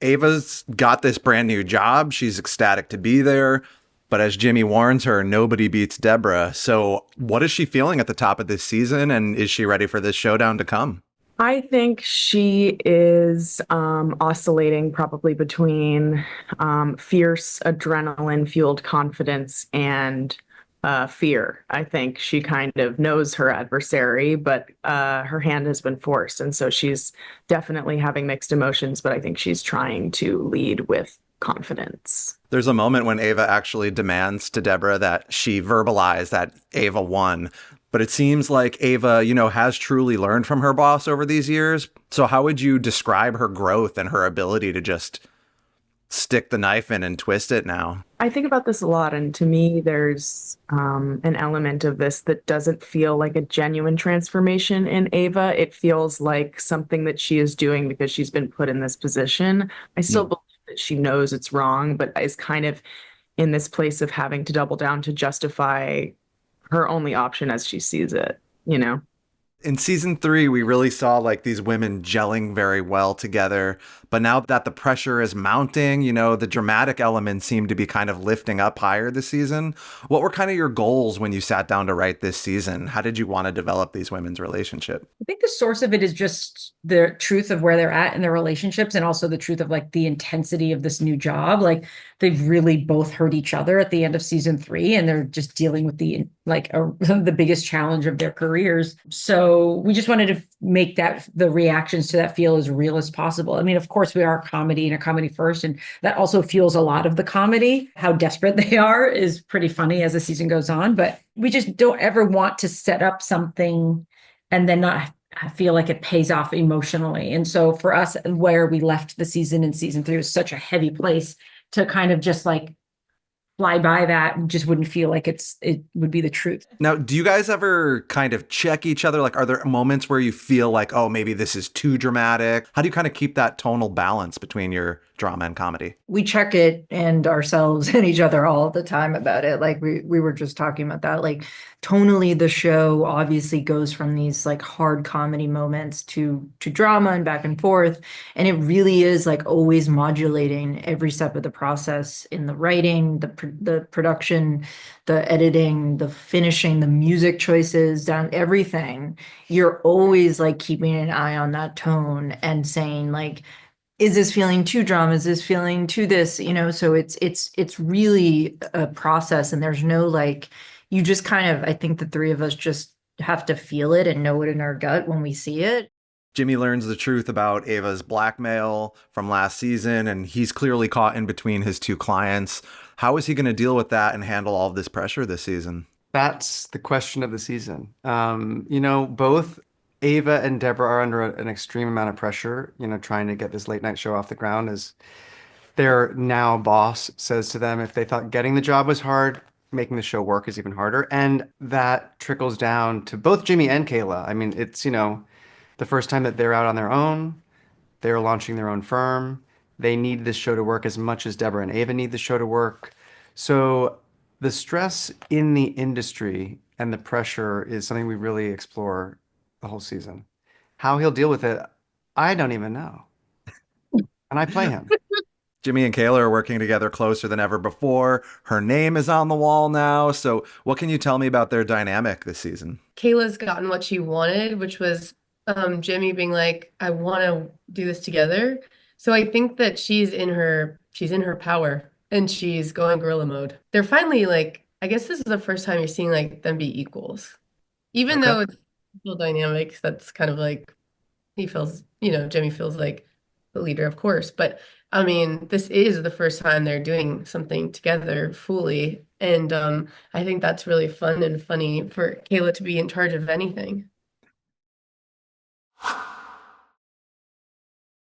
Ava's got this brand new job. She's ecstatic to be there. But as Jimmy warns her, nobody beats Deborah. So what is she feeling at the top of this season? And is she ready for this showdown to come? I think she is oscillating probably between fierce adrenaline fueled confidence and fear. I think she kind of knows her adversary, but her hand has been forced. And so she's definitely having mixed emotions, but I think she's trying to lead with confidence. There's a moment when Ava actually demands to Deborah that she verbalize that Ava won. But it seems like Ava, has truly learned from her boss over these years. So how would you describe her growth and her ability to just stick the knife in and twist it now? I think about this a lot, and to me, there's an element of this that doesn't feel like a genuine transformation in Ava. It feels like something that she is doing because she's been put in this position. I still Mm. believe that she knows it's wrong, but is kind of in this place of having to double down to justify her only option as she sees it, you know? In season 3, we really saw like these women gelling very well together. But now that the pressure is mounting, the dramatic elements seem to be kind of lifting up higher this season. What were kind of your goals when you sat down to write this season? How did you want to develop these women's relationship? I think the source of it is just the truth of where they're at in their relationships and also the truth of like the intensity of this new job. Like they've really both hurt each other at the end of season 3 and they're just dealing with the biggest challenge of their careers. So we just wanted to make the reactions to that feel as real as possible. I mean, of course we are a comedy and a comedy first, and that also fuels a lot of the comedy. How desperate they are is pretty funny as the season goes on, but we just don't ever want to set up something and then not feel like it pays off emotionally. And so for us, where we left the season in season 3 was such a heavy place to kind of just like fly by that and just wouldn't feel like it would be the truth. Now, do you guys ever kind of check each other? Like, are there moments where you feel like, oh, maybe this is too dramatic? How do you kind of keep that tonal balance between your drama and comedy? We check it and ourselves and each other all the time about it. Like we were just talking about that. Like tonally, the show obviously goes from these like hard comedy moments to drama and back and forth. And it really is like always modulating every step of the process in the writing, the production, the editing, the finishing, the music choices, down everything. You're always like keeping an eye on that tone and saying like, is this feeling too drama? Is this feeling too this? So it's really a process, and there's no like, you just kind of, I think the three of us just have to feel it and know it in our gut when we see it. Jimmy learns the truth about Ava's blackmail from last season, and he's clearly caught in between his two clients. How is he going to deal with that and handle all of this pressure this season? That's the question of the season. Both Ava and Deborah are under an extreme amount of pressure, trying to get this late night show off the ground as their now boss says to them if they thought getting the job was hard, making the show work is even harder. And that trickles down to both Jimmy and Kayla. I mean, it's, the first time that they're out on their own, they're launching their own firm. They need this show to work as much as Deborah and Ava need the show to work. So the stress in the industry and the pressure is something we really explore the whole season. How he'll deal with it, I don't even know. And I play him. Jimmy and Kayla are working together closer than ever before. Her name is on the wall now. So, what can you tell me about their dynamic this season? Kayla's gotten what she wanted, which was Jimmy being like, I want to do this together. So I think that she's in her power and she's going gorilla mode. They're finally like, I guess this is the first time you're seeing like them be equals. Even Okay. though it's still dynamics, that's kind of like he feels, Jimmy feels like the leader, of course. But I mean, this is the first time they're doing something together fully. And I think that's really fun and funny for Kayla to be in charge of anything.